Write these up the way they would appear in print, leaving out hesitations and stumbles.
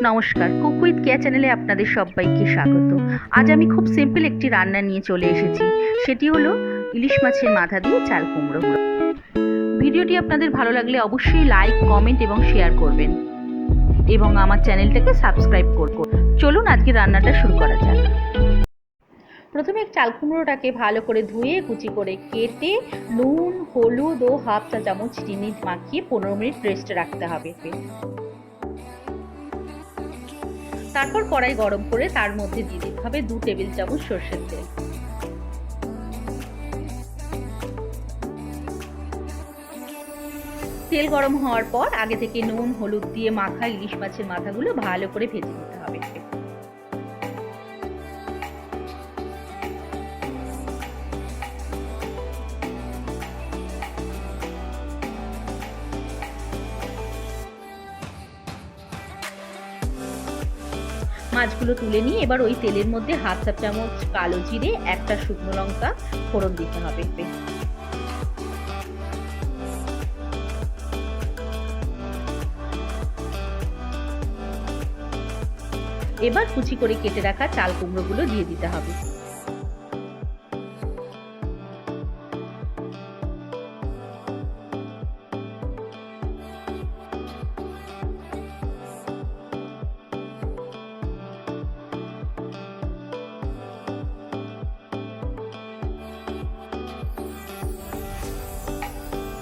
নমস্কার, cook with কেয়া চ্যানেলে আপনাদের সবাইকে স্বাগত। আজ আমি খুব সিম্পল একটি রান্না নিয়ে চলে এসেছি। সেটি হলো ইলিশ মাছের মাথা দিয়ে চাল কুমড়ো। ভিডিওটি আপনাদের ভালো লাগলে অবশ্যই লাইক, কমেন্ট এবং শেয়ার করবেন এবং আমার চ্যানেলটাকে সাবস্ক্রাইব করবেন। চলুন আজকে রান্নাটা শুরু করা যাক। প্রথমে চাল কুমড়োটাকে ভালো করে ধুয়ে কুচি করে কেটে নুন, হলুদ ও হাফ চা চামচ চিনি মাখিয়ে 15 মিনিট রেস্টে রাখতে হবে। তারপর কড়াই গরম করে তার মধ্যে দিয়ে দিতে হবে 2 টেবিল চামচ সরষের তেল। তেল গরম হওয়ার পর আগে থেকে নুন হলুদ দিয়ে মাখা ইলিশ মাছের মাথাগুলো ভালো করে ভেজে নিতে হবে। মাছগুলো তুলে নিয়ে এবার ওই তেলের মধ্যে হাফ চা চামচ কালো জিরে, একটা শুকনো লঙ্কা ফোড়ন দিতে হবে। এবার কুচি করে কেটে রাখা চাল কুমড়োগুলো দিয়ে দিতে হবে।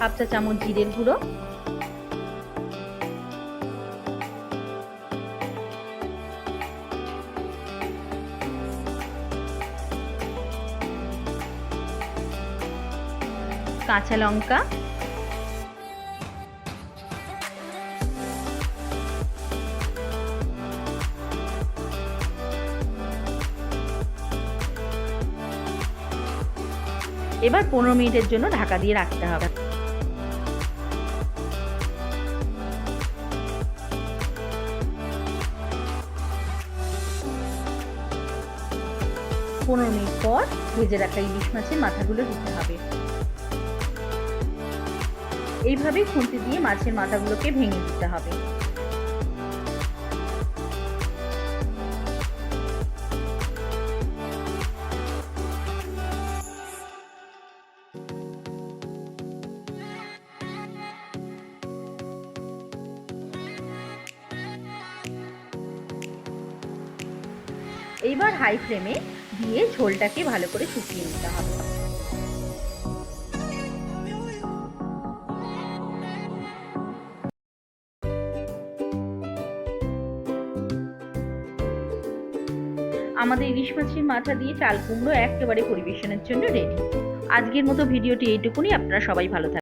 হাফ চা চামচ জিরের গুঁড়ো, কাঁচা লঙ্কা, এবার 15 মিনিটের জন্য ঢাকা দিয়ে রাখতে হবে। পনেরো মিনিট পর ভেজে রাখা ইলিশ মাছের মাথাগুলো দিতে হবে। এইভাবে খুন্তি দিয়ে মাছের মাথাগুলোকে ভেঙে দিতে হবে। এইবার হাই ফ্লেমে দিয়ে ঝোলটাকে ভালো করে শুকিয়ে নিতে হবে। আমাদের ইলিশ মাছের মাথা দিয়ে চাল কুমড়ো একেবারে পরিবেশনের জন্য রেডি। আজকের মতো ভিডিওটি এইটুকুনি। আপনারা সবাই ভালো থাকবেন।